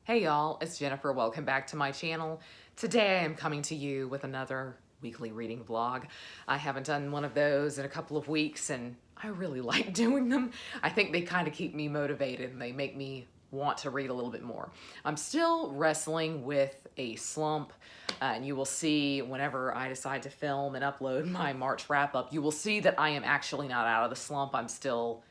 Hey y'all, it's Jennifer. Welcome back to my channel. Today I am coming to you with another weekly reading vlog. I haven't done one of those in a couple of weeks and I really like doing them. I think they kind of keep me motivated and they make me want to read a little bit more. I'm still wrestling with a slump and you will see whenever I decide to film and upload my March wrap up, you will see that I am actually not out of the slump. I'm still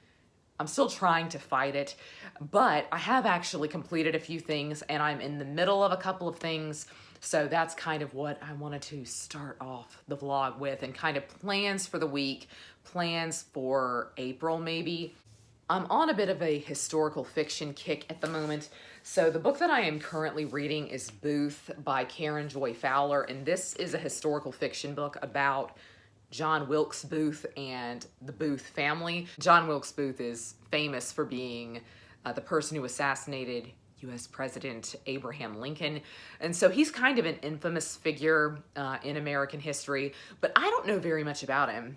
trying to fight it, but I have actually completed a few things and I'm in the middle of a couple of things. So that's kind of what I wanted to start off the vlog with, and kind of plans for the week, plans for April maybe. I'm on a bit of a historical fiction kick at the moment. So the book that I am currently reading is Booth by Karen Joy Fowler, and this is a historical fiction book about John Wilkes Booth and the Booth family. John Wilkes Booth is famous for being the person who assassinated U.S. President Abraham Lincoln. And so he's kind of an infamous figure in American history, but I don't know very much about him.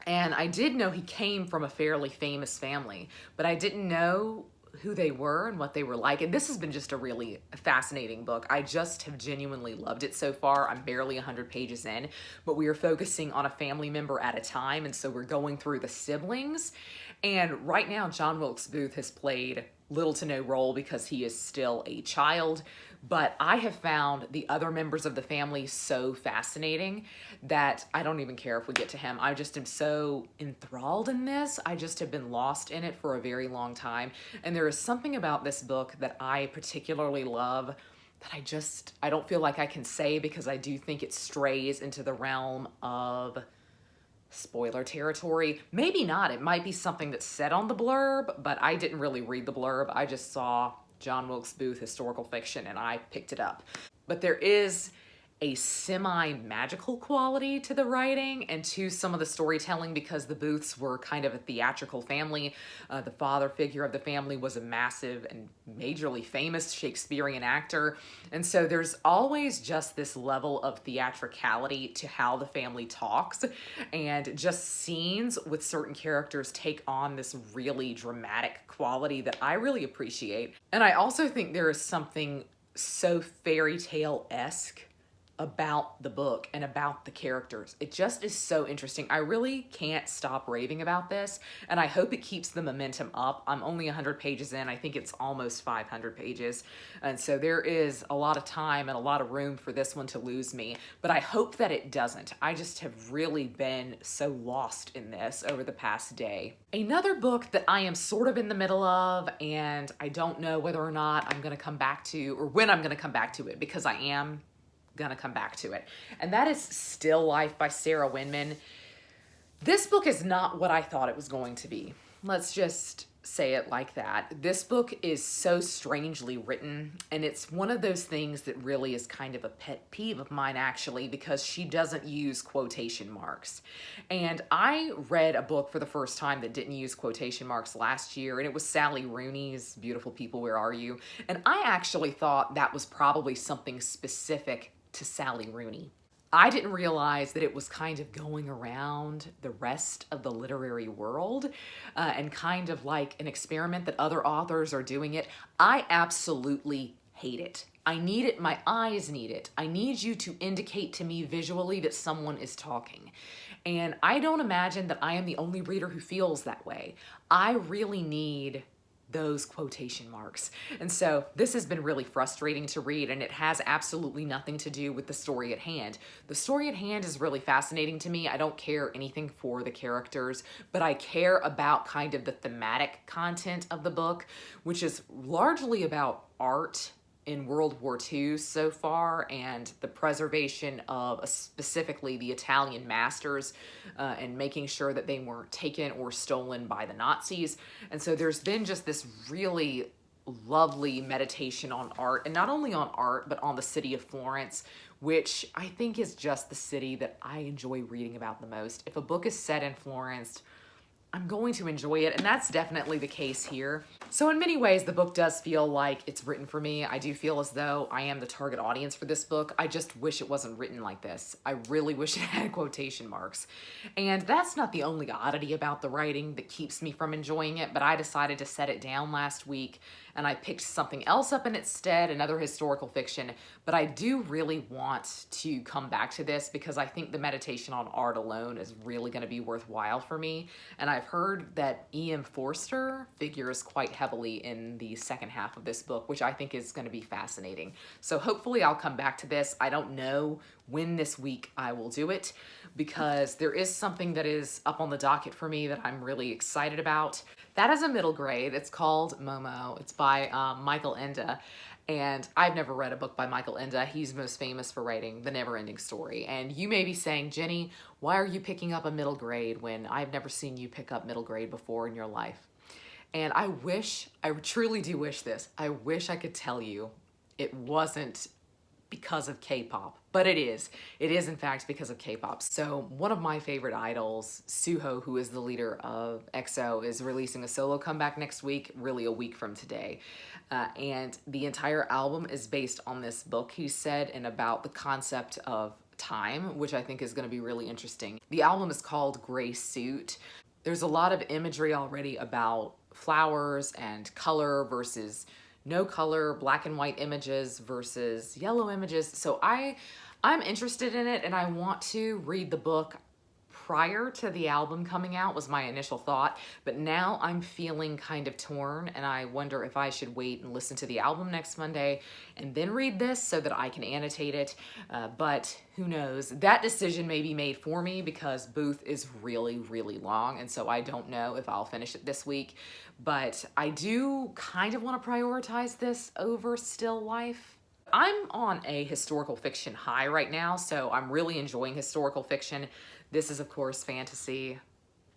And I did know he came from a fairly famous family, but I didn't know who they were and what they were like. And this has been just a really fascinating book. I just have genuinely loved it so far. I'm barely 100 pages in, but we are focusing on a family member at a time. And so we're going through the siblings. And right now, John Wilkes Booth has played little to no role because he is still a child. But I have found the other members of the family so fascinating that I don't even care if we get to him. I just am so enthralled in this. I just have been lost in it for a very long time. And there is something about this book that I particularly love that I don't feel like I can say, because I do think it strays into the realm of spoiler territory. Maybe not. It might be something that's said on the blurb, but I didn't really read the blurb. I just saw John Wilkes Booth historical fiction and I picked it up. But there is a semi-magical quality to the writing and to some of the storytelling, because the Booths were kind of a theatrical family. The father figure of the family was a massive and majorly famous Shakespearean actor. And so there's always just this level of theatricality to how the family talks, and just scenes with certain characters take on this really dramatic quality that I really appreciate. And I also think there is something so fairy tale-esque about the book and about the characters. It just is so interesting. I really can't stop raving about this, and I hope it keeps the momentum up. I'm only 100 pages in. I think it's almost 500 pages. And so there is a lot of time and a lot of room for this one to lose me, but I hope that it doesn't. I just have really been so lost in this over the past day. Another book that I am sort of in the middle of, and I don't know whether or not I'm gonna come back to, or when I'm gonna come back to it, because I am gonna come back to it, and that is Still Life by Sarah Winman. This book is not what I thought it was going to be. Let's just say it like that. This book is so strangely written, and it's one of those things that really is kind of a pet peeve of mine, actually, because she doesn't use quotation marks. And I read a book for the first time that didn't use quotation marks last year, and it was Sally Rooney's Beautiful People, Where Are You? And I actually thought that was probably something specific to Sally Rooney. I didn't realize that it was kind of going around the rest of the literary world and kind of like an experiment that other authors are doing it. I absolutely hate it. I need it. My eyes need it. I need you to indicate to me visually that someone is talking. And I don't imagine that I am the only reader who feels that way. I really need those quotation marks. And so this has been really frustrating to read, and it has absolutely nothing to do with the story at hand. The story at hand is really fascinating to me. I don't care anything for the characters, but I care about kind of the thematic content of the book, which is largely about art in World War II so far, and the preservation of specifically the Italian masters and making sure that they weren't taken or stolen by the Nazis. And so there's been just this really lovely meditation on art, and not only on art, but on the city of Florence, which I think is just the city that I enjoy reading about the most. If a book is set in Florence, I'm going to enjoy it, and that's definitely the case here. So in many ways, the book does feel like it's written for me. I do feel as though I am the target audience for this book. I just wish it wasn't written like this. I really wish it had quotation marks. And that's not the only oddity about the writing that keeps me from enjoying it, but I decided to set it down last week, and I picked something else up in its stead, another historical fiction. But I do really want to come back to this because I think the meditation on art alone is really going to be worthwhile for me. And I've heard that E.M. Forster figures quite heavily in the second half of this book, which I think is going to be fascinating. So hopefully I'll come back to this. I don't know when this week I will do it because there is something that is up on the docket for me that I'm really excited about. That is a middle grade. It's called Momo. It's by Michael Ende. And I've never read a book by Michael Ende. He's most famous for writing The Never-Ending Story. And you may be saying, Jenny, why are you picking up a middle grade when I've never seen you pick up middle grade before in your life? And I truly do wish this. I wish I could tell you it wasn't because of K-pop, but it is. It is in fact because of K-pop. So one of my favorite idols, Suho, who is the leader of EXO, is releasing a solo comeback next week, really a week from today. And the entire album is based on this book, he said, and about the concept of time, which I think is going to be really interesting. The album is called Gray Suit. There's a lot of imagery already about flowers and color versus no color, black and white images versus yellow images. So I'm interested in it and I want to read the book prior to the album coming out was my initial thought, but now I'm feeling kind of torn and I wonder if I should wait and listen to the album next Monday and then read this so that I can annotate it, but who knows. That decision may be made for me because Booth is really, really long, and so I don't know if I'll finish it this week, but I do kind of want to prioritize this over still life. I'm on a historical fiction high right now, so I'm really enjoying historical fiction. This is, of course, fantasy.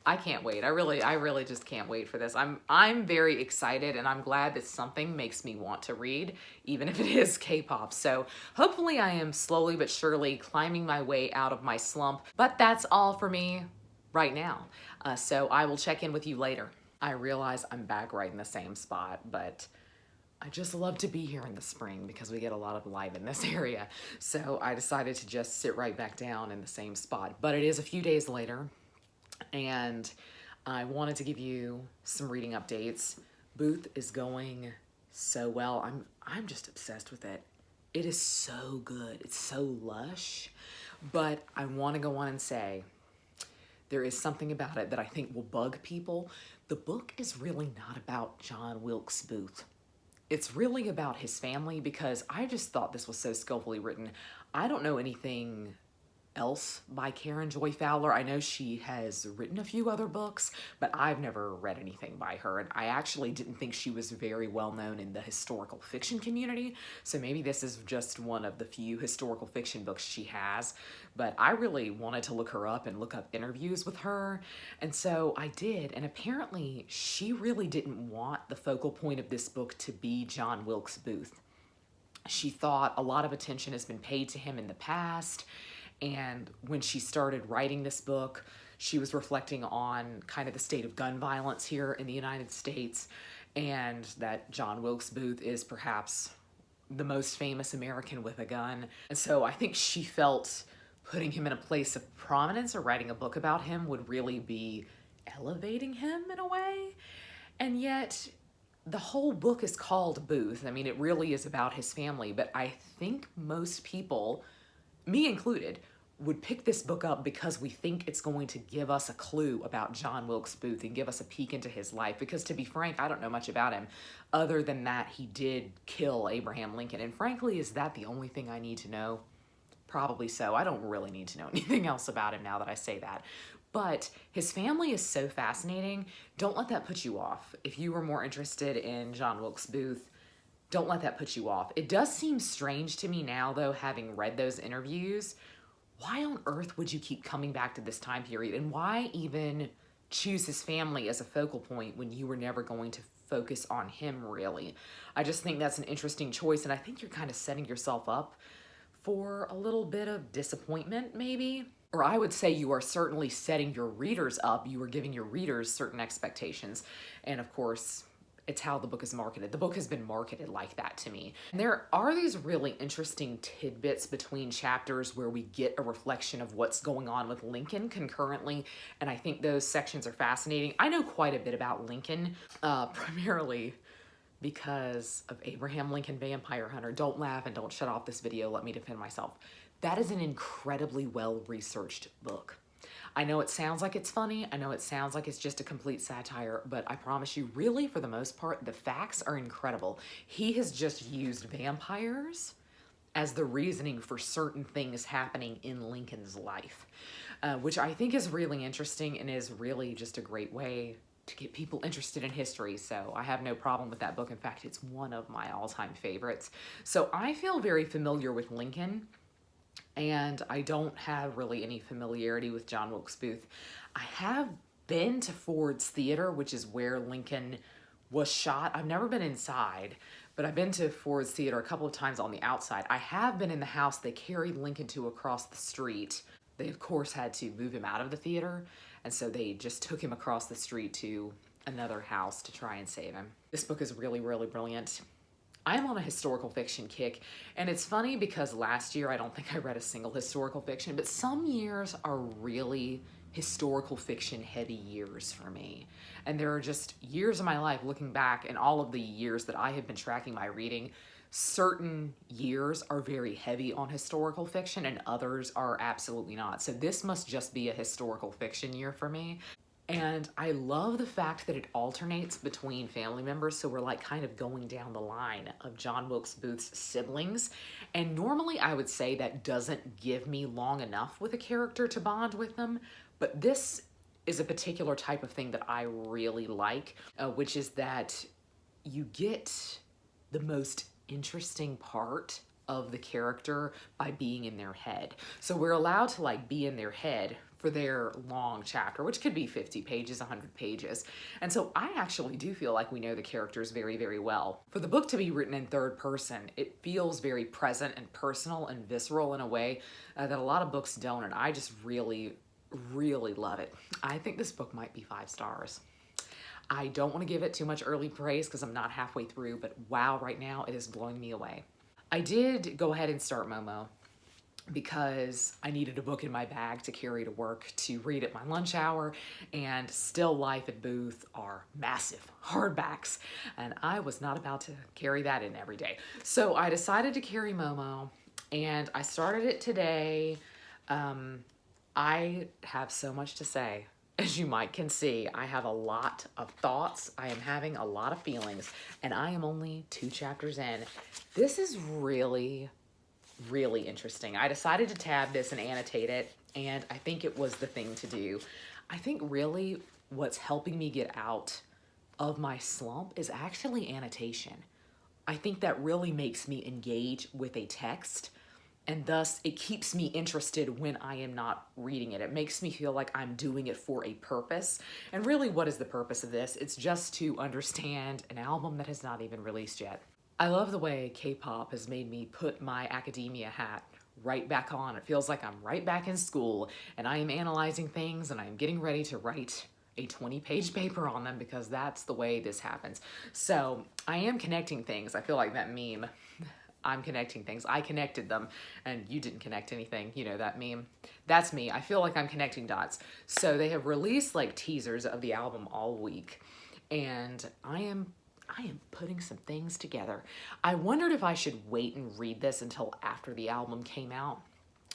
I can't wait. I really just can't wait for this. I'm very excited, and I'm glad that something makes me want to read, even if it is K-pop. So hopefully I am slowly but surely climbing my way out of my slump. But that's all for me right now. So I will check in with you later. I realize I'm back right in the same spot, but I just love to be here in the spring because we get a lot of light in this area. So I decided to just sit right back down in the same spot. But it is a few days later, and I wanted to give you some reading updates. Booth is going so well. I'm just obsessed with it. It is so good. It's so lush. But I want to go on and say there is something about it that I think will bug people. The book is really not about John Wilkes Booth. It's really about his family because I just thought this was so skillfully written. I don't know anything else by Karen Joy Fowler. I know she has written a few other books, but I've never read anything by her. And I actually didn't think she was very well known in the historical fiction community. So maybe this is just one of the few historical fiction books she has. But I really wanted to look her up and look up interviews with her. And so I did. And apparently she really didn't want the focal point of this book to be John Wilkes Booth. She thought a lot of attention has been paid to him in the past. And when she started writing this book, she was reflecting on kind of the state of gun violence here in the United States, and that John Wilkes Booth is perhaps the most famous American with a gun. And so I think she felt putting him in a place of prominence or writing a book about him would really be elevating him in a way. And yet the whole book is called Booth. I mean, it really is about his family, but I think most people, me included, would pick this book up because we think it's going to give us a clue about John Wilkes Booth and give us a peek into his life. Because to be frank, I don't know much about him other than that he did kill Abraham Lincoln. And frankly, is that the only thing I need to know? Probably so. I don't really need to know anything else about him now that I say that. But his family is so fascinating. Don't let that put you off. If you were more interested in John Wilkes Booth, don't let that put you off. It does seem strange to me now, though, having read those interviews. Why on earth would you keep coming back to this time period? And why even choose his family as a focal point when you were never going to focus on him, really? I just think that's an interesting choice, and I think you're kind of setting yourself up for a little bit of disappointment, maybe. Or I would say you are certainly setting your readers up. You are giving your readers certain expectations. And of course, it's how the book is marketed. The book has been marketed like that to me. And there are these really interesting tidbits between chapters where we get a reflection of what's going on with Lincoln concurrently, and I think those sections are fascinating. I know quite a bit about Lincoln, primarily because of Abraham Lincoln Vampire Hunter. Don't laugh and don't shut off this video. Let me defend myself. That is an incredibly well-researched book. I know it sounds like it's funny. I know it sounds like it's just a complete satire, but I promise you, really, for the most part, the facts are incredible. He has just used vampires as the reasoning for certain things happening in Lincoln's life, which I think is really interesting and is really just a great way to get people interested in history. So I have no problem with that book. In fact, it's one of my all-time favorites. So I feel very familiar with Lincoln, and I don't have really any familiarity with John Wilkes Booth. I have been to Ford's Theater, which is where Lincoln was shot. I've never been inside, but I've been to Ford's Theater a couple of times on the outside. I have been in the house they carried Lincoln to across the street. They, of course, had to move him out of the theater, and so they just took him across the street to another house to try and save him. This book is really, really brilliant. I'm on a historical fiction kick, and it's funny because last year I don't think I read a single historical fiction, but some years are really historical fiction heavy years for me. And there are just years of my life looking back, and all of the years that I have been tracking my reading, certain years are very heavy on historical fiction and others are absolutely not. So this must just be a historical fiction year for me. And I love the fact that it alternates between family members. So we're like kind of going down the line of John Wilkes Booth's siblings. And normally I would say that doesn't give me long enough with a character to bond with them. But this is a particular type of thing that I really like, which is that you get the most interesting part of the character by being in their head. So we're allowed to like be in their head for their long chapter, which could be 50 pages, 100 pages. And so I actually do feel like we know the characters very, very well. For the book to be written in third person, it feels very present and personal and visceral in a way that a lot of books don't, and I just really, really love it. I think this book might be 5 stars. I don't want to give it too much early praise because I'm not halfway through, but wow, right now it is blowing me away. I did go ahead and start Momo because I needed a book in my bag to carry to work to read at my lunch hour, and Still Life at Booth are massive hardbacks, and I was not about to carry that in every day. So I decided to carry Momo, and I started it today. I have so much to say. As you might can see, I have a lot of thoughts. I am having a lot of feelings, and I am only 2 chapters in. This is really, really interesting. I decided to tab this and annotate it, and I think it was the thing to do. I think really what's helping me get out of my slump is actually annotation. I think that really makes me engage with a text, and thus it keeps me interested when I am not reading it. It makes me feel like I'm doing it for a purpose. And really, what is the purpose of this? It's just to understand an album that has not even released yet. I love the way K-pop has made me put my academia hat right back on. It feels like I'm right back in school, and I am analyzing things, and I'm getting ready to write a 20-page paper on them because that's the way this happens. So I am connecting things. I feel like that meme. I'm connecting things. I connected them and you didn't connect anything. You know that meme? That's me. I feel like I'm connecting dots. So they have released like teasers of the album all week, and I am putting some things together. I wondered if I should wait and read this until after the album came out,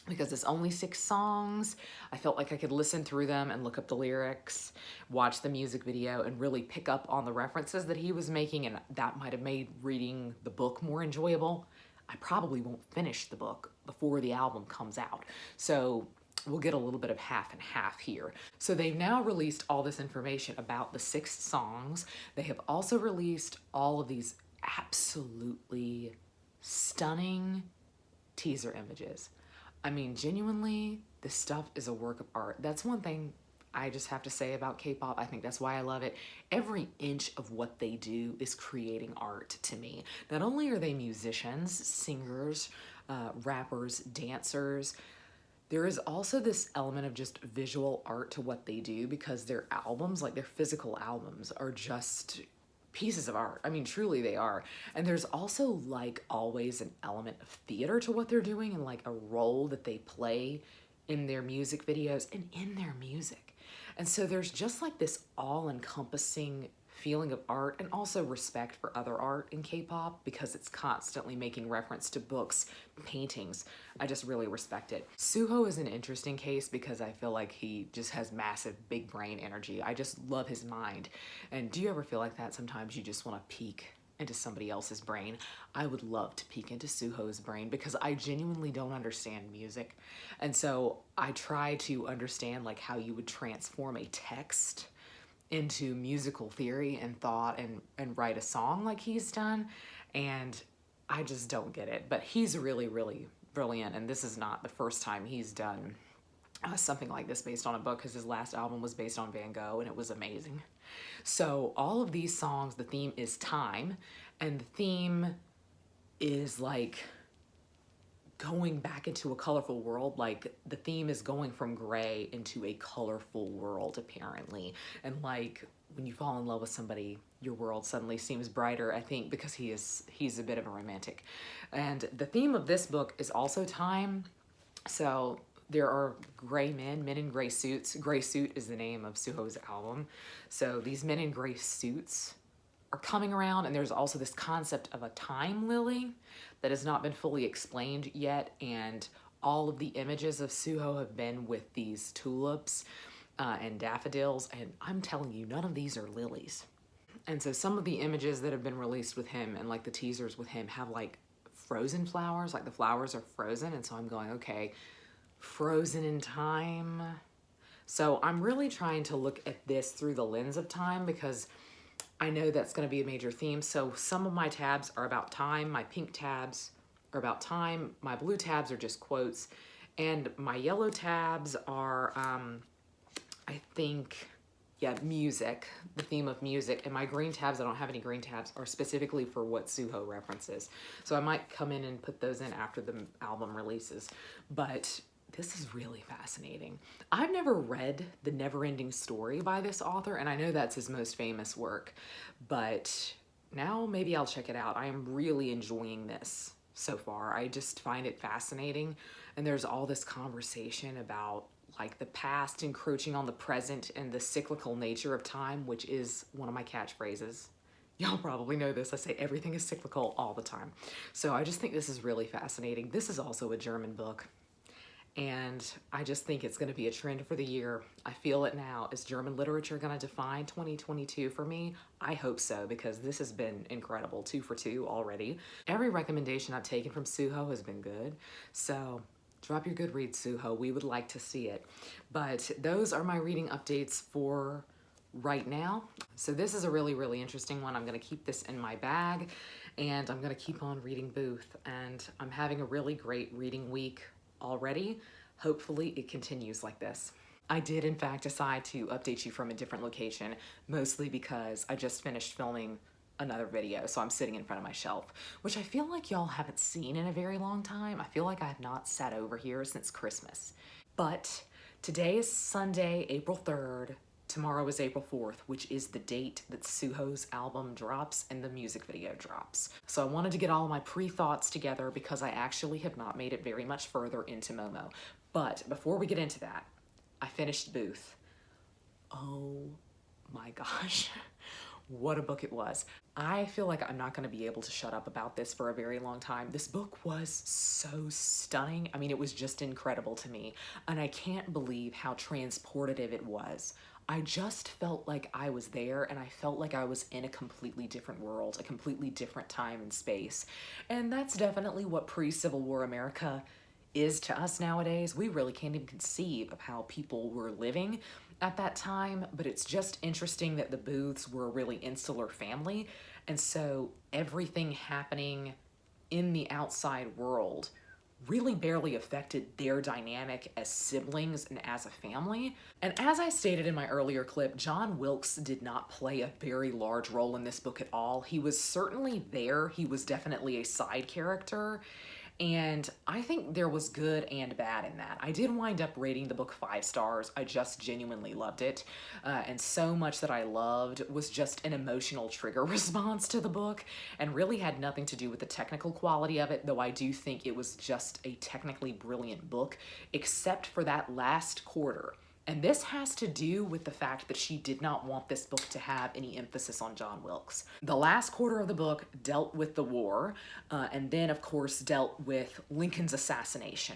because it's only 6 songs. I felt like I could listen through them and look up the lyrics, watch the music video, and really pick up on the references that he was making, and that might have made reading the book more enjoyable. I probably won't finish the book before the album comes out, so we'll get a little bit of half and half here. So they've now released all this information about the 6 songs. They have also released all of these absolutely stunning teaser images. I mean, genuinely, this stuff is a work of art. That's one thing I just have to say about K-pop. I think that's why I love it. Every inch of what they do is creating art to me. Not only are they musicians, singers, rappers, dancers, there is also this element of just visual art to what they do, because their albums, like their physical albums, are just pieces of art. I mean, truly they are. And there's also, like always, an element of theater to what they're doing, and like a role that they play in their music videos and in their music. And so there's just like this all-encompassing feeling of art and also respect for other art in K-pop because it's constantly making reference to books, paintings. I just really respect it. Suho is an interesting case because I feel like he just has massive big brain energy. I just love his mind. And do you ever feel like that? Sometimes you just want to peek into somebody else's brain. I would love to peek into Suho's brain because I genuinely don't understand music. And so I try to understand like how you would transform a text into musical theory and thought and write a song like he's done. And I just don't get it. But he's really, really brilliant. And this is not the first time he's done something like this based on a book, because his last album was based on Van Gogh and it was amazing. So all of these songs, the theme is time, and the theme is like going back into a colorful world. Like the theme is going from gray into a colorful world apparently. And like when you fall in love with somebody, your world suddenly seems brighter, I think, because he's a bit of a romantic. And the theme of this book is also time. So there are gray men in gray suits. Gray Suit is the name of Suho's album. So these men in gray suits are coming around, and there's also this concept of a time lily that has not been fully explained yet, and all of the images of Suho have been with these tulips and daffodils, and I'm telling you, none of these are lilies. And so some of the images that have been released with him and like the teasers with him have like frozen flowers, like the flowers are frozen, and so I'm going, okay, frozen in time. So I'm really trying to look at this through the lens of time because I know that's going to be a major theme. So some of my tabs are about time, my pink tabs are about time, my blue tabs are just quotes, and my yellow tabs are, I think, yeah, music, the theme of music, and my green tabs, I don't have any green tabs, are specifically for what Suho references. So I might come in and put those in after the album releases, but this is really fascinating. I've never read The Never-Ending Story by this author, and I know that's his most famous work, but now maybe I'll check it out. I am really enjoying this so far. I just find it fascinating, and there's all this conversation about like the past encroaching on the present and the cyclical nature of time, which is one of my catchphrases. Y'all probably know this. I say everything is cyclical all the time. So I just think this is really fascinating. This is also a German book, and I just think it's going to be a trend for the year. I feel it now. Is German literature going to define 2022 for me? I hope so, because this has been incredible. 2 for 2 already. Every recommendation I've taken from Suho has been good. So drop your Goodreads, Suho. We would like to see it. But those are my reading updates for right now. So this is a really, really interesting one. I'm going to keep this in my bag, and I'm going to keep on reading Booth. And I'm having a really great reading week already. Hopefully it continues like this. I did in fact decide to update you from a different location, mostly because I just finished filming another video, so I'm sitting in front of my shelf, which I feel like y'all haven't seen in a very long time. I feel like I have not sat over here since Christmas. But today is Sunday, April 3rd. Tomorrow is April 4th, which is the date that Suho's album drops and the music video drops. So I wanted to get all of my pre-thoughts together because I actually have not made it very much further into Momo. But before we get into that, I finished Booth. Oh my gosh. What a book it was. I feel like I'm not going to be able to shut up about this for a very long time. This book was so stunning. I mean, it was just incredible to me. And I can't believe how transportative it was. I just felt like I was there, and I felt like I was in a completely different world, a completely different time and space. And that's definitely what pre-Civil War America is to us nowadays. We really can't even conceive of how people were living at that time, but it's just interesting that the Booths were a really insular family, and so everything happening in the outside world really barely affected their dynamic as siblings and as a family. And as I stated in my earlier clip, John Wilkes did not play a very large role in this book at all. He was certainly there. He was definitely a side character, and I think there was good and bad in that. I did wind up rating the book 5 stars. I just genuinely loved it. And so much that I loved was just an emotional trigger response to the book, and really had nothing to do with the technical quality of it, though I do think it was just a technically brilliant book, except for that last quarter. And this has to do with the fact that she did not want this book to have any emphasis on John Wilkes. The last quarter of the book dealt with the war, and then, of course, dealt with Lincoln's assassination.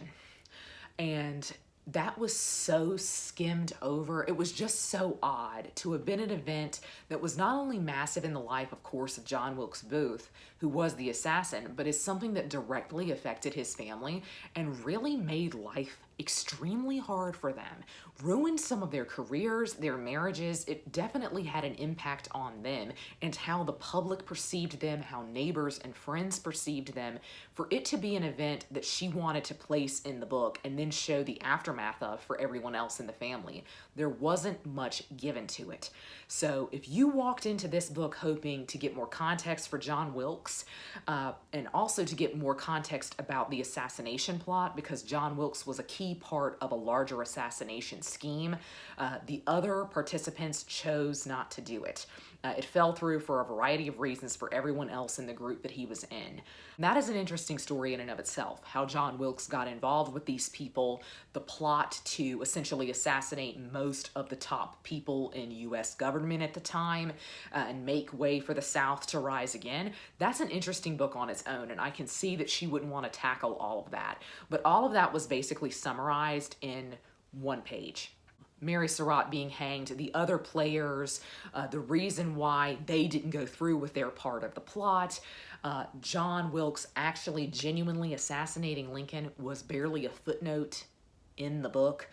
And that was so skimmed over. It was just so odd to have been an event that was not only massive in the life, of course, of John Wilkes Booth, who was the assassin, but is something that directly affected his family and really made life extremely hard for them, ruined some of their careers, their marriages. It definitely had an impact on them and how the public perceived them, how neighbors and friends perceived them. For it to be an event that she wanted to place in the book and then show the aftermath of for everyone else in the family, there wasn't much given to it. So if you walked into this book hoping to get more context for John Wilkes, and also to get more context about the assassination plot, because John Wilkes was a key part of a larger assassination scheme, the other participants chose not to do it. It fell through for a variety of reasons for everyone else in the group that he was in. And that is an interesting story in and of itself, how John Wilkes got involved with these people, the plot to essentially assassinate most of the top people in U.S. government at the time, and make way for the South to rise again. That's an interesting book on its own, and I can see that she wouldn't want to tackle all of that. But all of that was basically summarized in one page. Mary Surratt being hanged, the other players, the reason why they didn't go through with their part of the plot, John Wilkes actually genuinely assassinating Lincoln was barely a footnote in the book.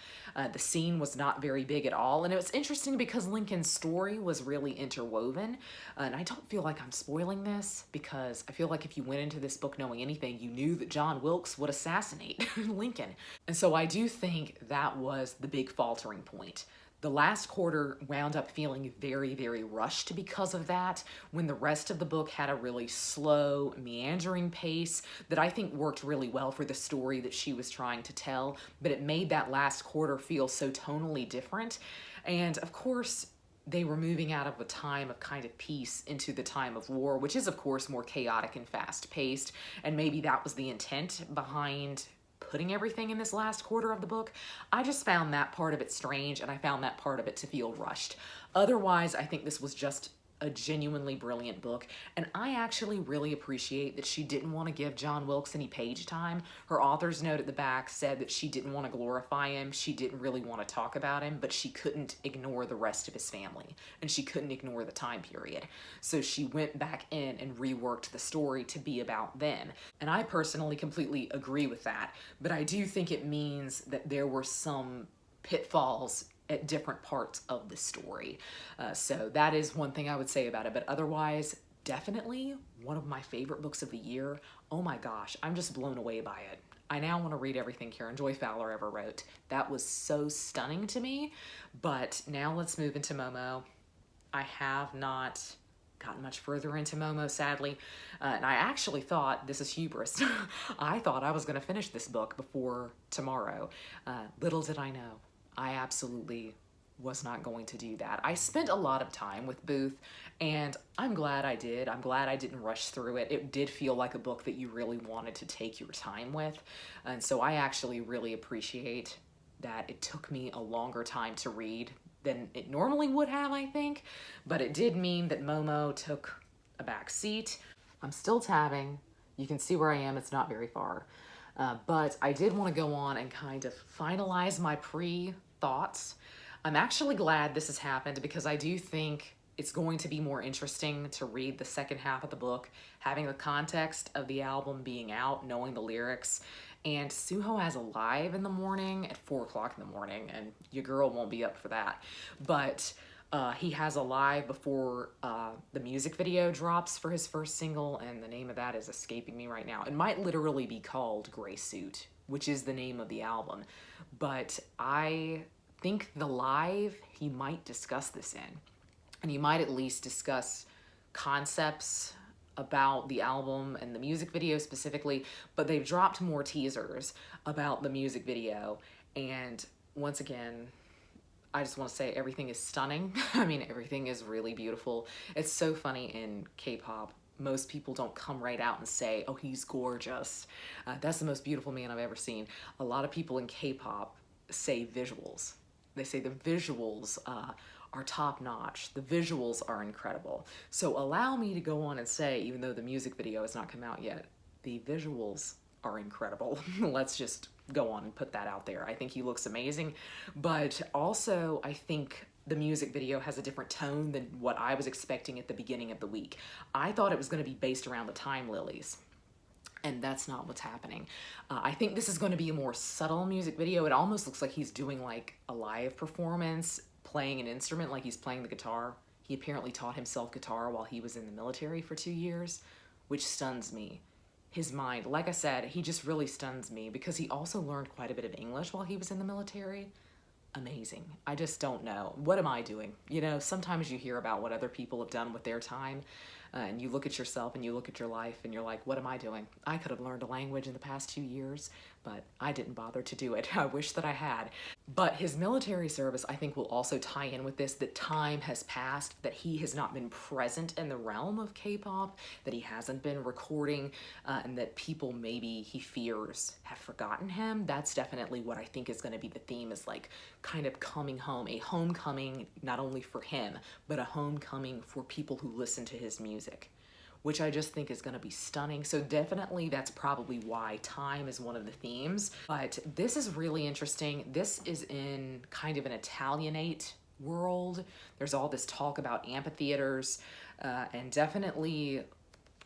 The scene was not very big at all, and it was interesting because Lincoln's story was really interwoven, and I don't feel like I'm spoiling this because I feel like if you went into this book knowing anything, you knew that John Wilkes would assassinate Lincoln. And so I do think that was the big faltering point. The last quarter wound up feeling very, very rushed because of that, when the rest of the book had a really slow, meandering pace that I think worked really well for the story that she was trying to tell, but it made that last quarter feel so tonally different. And of course, they were moving out of a time of kind of peace into the time of war, which is of course more chaotic and fast-paced, and maybe that was the intent behind putting everything in this last quarter of the book. I just found that part of it strange, and I found that part of it to feel rushed. Otherwise, I think this was just a genuinely brilliant book, and I actually really appreciate that she didn't want to give John Wilkes any page time. Her author's note at the back said that she didn't want to glorify him, she didn't really want to talk about him, but she couldn't ignore the rest of his family, and she couldn't ignore the time period. So she went back in and reworked the story to be about them. And I personally completely agree with that, but I do think it means that there were some pitfalls at different parts of the story. So that is one thing I would say about it, but otherwise, definitely one of my favorite books of the year. Oh my gosh, I'm just blown away by it. I now want to read everything Karen Joy Fowler ever wrote. That was so stunning to me, but now let's move into Momo. I have not gotten much further into Momo, sadly, and I actually thought, this is hubris, I thought I was going to finish this book before tomorrow. Little did I know, I absolutely was not going to do that. I spent a lot of time with Booth, and I'm glad I did. I'm glad I didn't rush through it. It did feel like a book that you really wanted to take your time with, and so I actually really appreciate that it took me a longer time to read than it normally would have, I think, but it did mean that Momo took a back seat. I'm still tabbing. You can see where I am. It's not very far. But I did want to go on and kind of finalize my pre-thoughts. I'm actually glad this has happened because I do think it's going to be more interesting to read the second half of the book, having the context of the album being out, knowing the lyrics. And Suho has a live in the morning at 4 o'clock in the morning, and your girl won't be up for that. But he has a live before the music video drops for his first single, and the name of that is escaping me right now. It might literally be called Gray Suit, which is the name of the album. But I think the live he might discuss this in, and he might at least discuss concepts about the album and the music video specifically, but they've dropped more teasers about the music video, and once again, I just want to say everything is stunning. I mean, everything is really beautiful. It's so funny in K-pop. Most people don't come right out and say, oh, he's gorgeous. That's the most beautiful man I've ever seen. A lot of people in K-pop say visuals. they say the visuals are top notch. The visuals are incredible. So allow me to go on and say, even though the music video has not come out yet, the visuals are incredible. Let's just go on and put that out there. I think he looks amazing, but also I think the music video has a different tone than what I was expecting at the beginning of the week. I thought it was going to be based around the time lilies, and that's not what's happening. I think this is going to be a more subtle music video. It almost looks like he's doing like a live performance, playing an instrument, like he's playing the guitar. He apparently taught himself guitar while he was in the military for 2 years, which stuns me. His mind, like I said, he just really stuns me because he also learned quite a bit of English while he was in the military. Amazing. I just don't know. What am I doing? You know, sometimes you hear about what other people have done with their time, and you look at yourself and you look at your life and you're like, what am I doing? I could have learned a language in the past 2 years, but I didn't bother to do it. I wish that I had. But his military service, I think, will also tie in with this, that time has passed, that he has not been present in the realm of K-pop, that he hasn't been recording, and that people maybe he fears have forgotten him. That's definitely what I think is going to be the theme, is like kind of coming home, a homecoming, not only for him, but a homecoming for people who listen to his music, which I just think is going to be stunning. So definitely that's probably why time is one of the themes. But this is really interesting. This is in kind of an Italianate world. There's all this talk about amphitheaters and definitely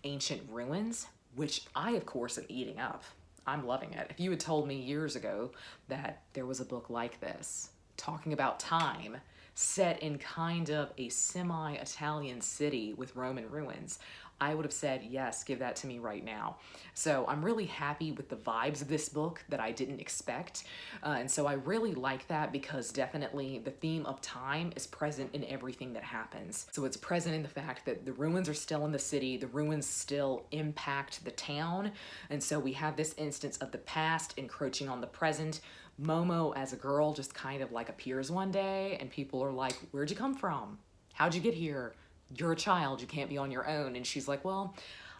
ancient ruins, which I, of course, am eating up. I'm loving it. If you had told me years ago that there was a book like this, talking about time, set in kind of a semi-Italian city with Roman ruins, I would have said, yes, give that to me right now. So I'm really happy with the vibes of this book that I didn't expect. And so I really like that because definitely the theme of time is present in everything that happens. So it's present in the fact that the ruins are still in the city, the ruins still impact the town. And so we have this instance of the past encroaching on the present. Momo as a girl just kind of like appears one day and people are like, where'd you come from? How'd you get here? You're a child, you can't be on your own. And she's like, well,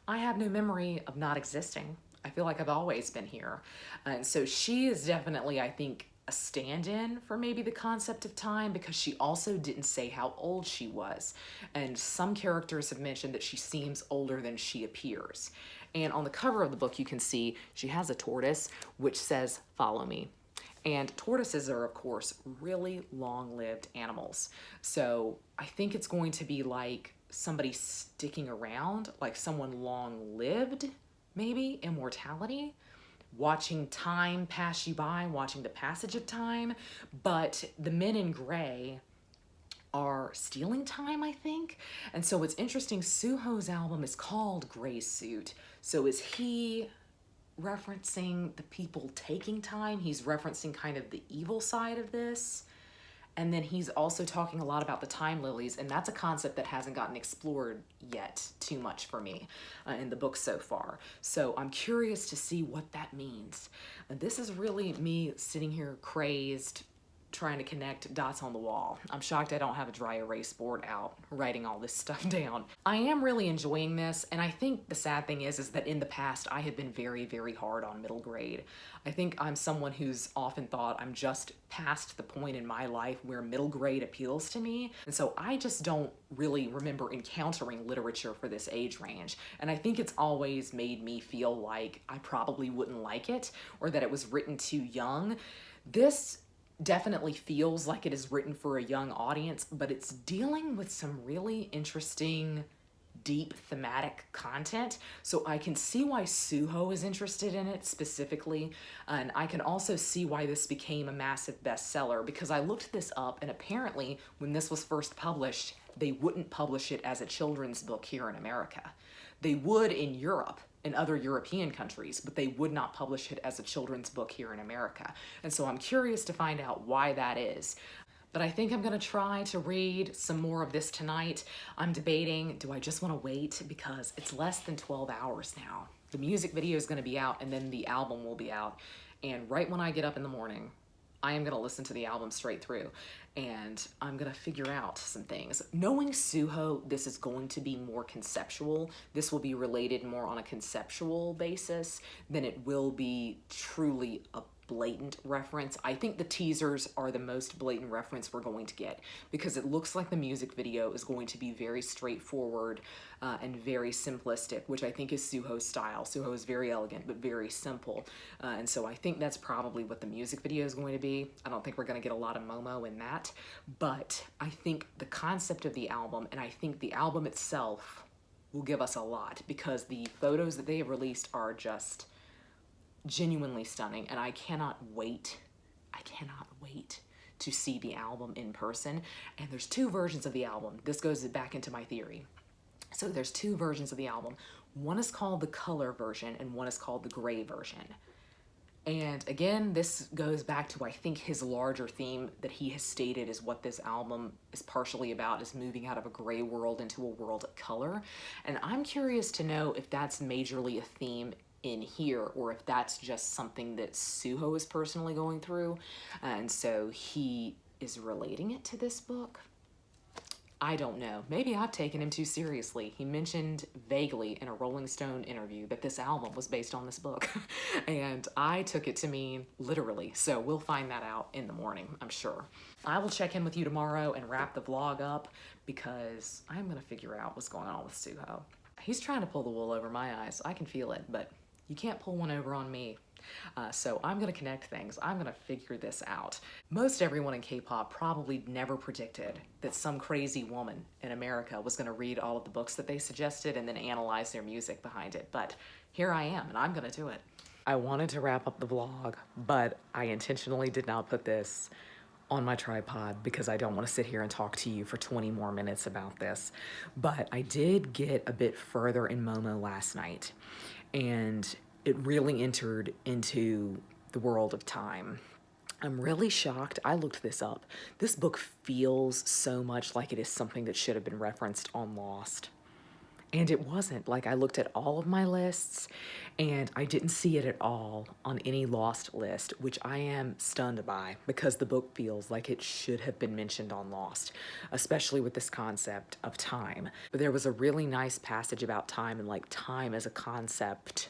I have no memory of not existing. I feel like I've always been here. And so she is definitely, I think, a stand-in for maybe the concept of time, because she also didn't say how old she was. And some characters have mentioned that she seems older than she appears. And on the cover of the book, you can see she has a tortoise which says, "Follow me." And tortoises are, of course, really long-lived animals. So I think it's going to be like somebody sticking around, like someone long-lived, maybe, immortality, watching time pass you by, watching the passage of time. But the men in gray are stealing time, I think. And so it's interesting, Suho's album is called Gray Suit. So is he referencing the people taking time? He's referencing kind of the evil side of this. And then he's also talking a lot about the time lilies, and that's a concept that hasn't gotten explored yet too much for me in the book so far. So I'm curious to see what that means. And this is really me sitting here crazed, trying to connect dots on the wall. I'm shocked I don't have a dry erase board out writing all this stuff down. I am really enjoying this, and I think the sad thing is that in the past I have been very, very hard on middle grade. I think I'm someone who's often thought I'm just past the point in my life where middle grade appeals to me, and so I just don't really remember encountering literature for this age range, and I think it's always made me feel like I probably wouldn't like it, or that it was written too young. This definitely feels like it is written for a young audience, but it's dealing with some really interesting, deep thematic content. So I can see why Suho is interested in it specifically, and I can also see why this became a massive bestseller, because I looked this up, and apparently when this was first published, they wouldn't publish it as a children's book here in America. They would in Europe, in other European countries, but they would not publish it as a children's book here in America. And so I'm curious to find out why that is. But I think I'm gonna try to read some more of this tonight. I'm debating, do I just wanna wait? Because it's less than 12 hours now. The music video is gonna be out, and then the album will be out. And right when I get up in the morning, I am gonna listen to the album straight through, and I'm gonna figure out some things. Knowing Suho, this is going to be more conceptual. This will be related more on a conceptual basis than it will be truly a blatant reference. I think the teasers are the most blatant reference we're going to get, because it looks like the music video is going to be very straightforward and very simplistic, which I think is Suho's style. Suho is very elegant but very simple, and so I think that's probably what the music video is going to be. I don't think we're going to get a lot of Momo in that, but I think the concept of the album, and I think the album itself, will give us a lot, because the photos that they have released are just genuinely stunning, and I cannot wait to see the album in person. And there's two versions of the album. This goes back into my theory. So there's two versions of the album. One is called the color version and one is called the gray version. And again, this goes back to, I think, his larger theme that he has stated is what this album is partially about, is moving out of a gray world into a world of color. And I'm curious to know if that's majorly a theme in here, or if that's just something that Suho is personally going through, and so he is relating it to this book. I don't know. Maybe I've taken him too seriously. He mentioned vaguely in a Rolling Stone interview that this album was based on this book, and I took it to mean literally, so we'll find that out in the morning, I'm sure. I will check in with you tomorrow and wrap the vlog up, because I'm gonna figure out what's going on with Suho. He's trying to pull the wool over my eyes. I can feel it, but you can't pull one over on me. So I'm gonna connect things. I'm gonna figure this out. Most everyone in K-pop probably never predicted that some crazy woman in America was gonna read all of the books that they suggested and then analyze their music behind it. But here I am, and I'm gonna do it. I wanted to wrap up the vlog, but I intentionally did not put this on my tripod because I don't want to sit here and talk to you for 20 more minutes about this. But I did get a bit further in Momo last night, and it really entered into the world of time. I'm really shocked. I looked this up. This book feels so much like it is something that should have been referenced on Lost. And it wasn't. Like, I looked at all of my lists and I didn't see it at all on any Lost list, which I am stunned by, because the book feels like it should have been mentioned on Lost, especially with this concept of time. But there was a really nice passage about time, and like time as a concept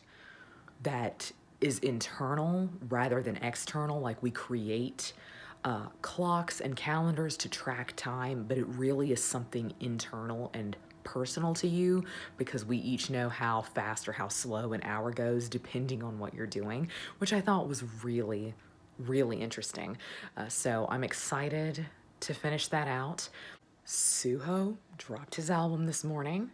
that is internal rather than external. Like, we create clocks and calendars to track time, but it really is something internal and personal to you, because we each know how fast or how slow an hour goes depending on what you're doing, which I thought was really, really interesting. So I'm excited to finish that out. Suho dropped his album this morning,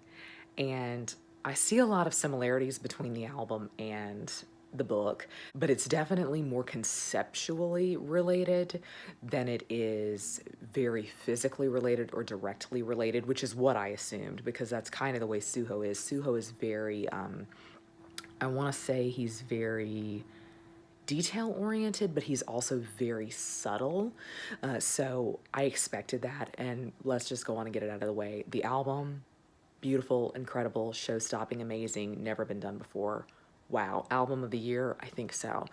and I see a lot of similarities between the album and the book, but it's definitely more conceptually related than it is very physically related or directly related, which is what I assumed, because that's kind of the way Suho is. Suho is very, I want to say he's very detail-oriented, but he's also very subtle. So I expected that, and let's just go on and get it out of the way. The album, beautiful, incredible, show-stopping, amazing, never been done before. Wow, album of the year? I think so.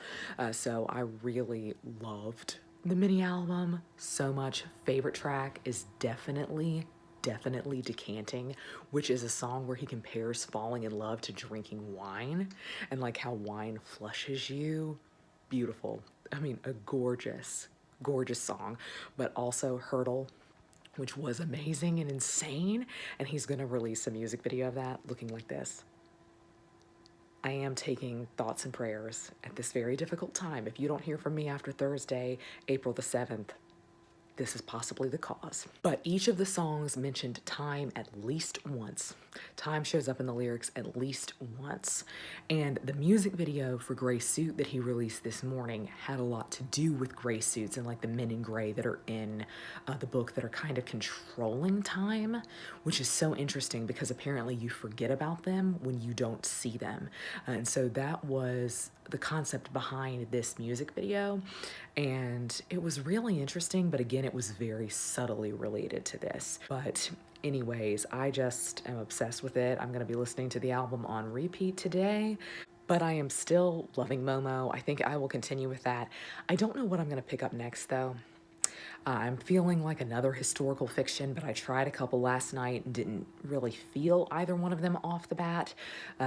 So I really loved the mini album so much. Favorite track is definitely Decanting, which is a song where he compares falling in love to drinking wine, and like how wine flushes you. Beautiful. I mean, a gorgeous, gorgeous song. But also Hurdle, which was amazing and insane, and he's gonna release a music video of that looking like this. I am taking thoughts and prayers at this very difficult time. If you don't hear from me after Thursday, April the 7th, this is possibly the cause. But each of the songs mentioned time at least once. Time shows up in the lyrics at least once. And the music video for Gray Suit that he released this morning had a lot to do with gray suits and like the men in gray that are in the book that are kind of controlling time, which is so interesting because apparently you forget about them when you don't see them. And so that was the concept behind this music video, and it was really interesting, but again, it was very subtly related to this. But anyways, I just am obsessed with it. I'm gonna be listening to the album on repeat today, but I am still loving Momo. I think I will continue with that. I don't know what I'm gonna pick up next though. I'm feeling like another historical fiction, but I tried a couple last night and didn't really feel either one of them off the bat.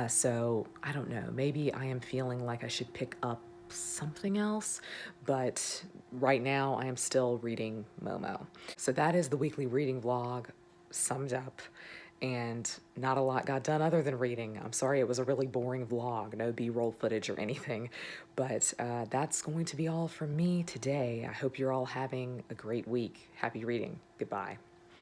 So I don't know, maybe I am feeling like I should pick up something else, but right now I am still reading Momo. So that is the weekly reading vlog summed up, and not a lot got done other than reading. I'm sorry it was a really boring vlog, no B-roll footage or anything, but that's going to be all from me today. I hope you're all having a great week. Happy reading. Goodbye.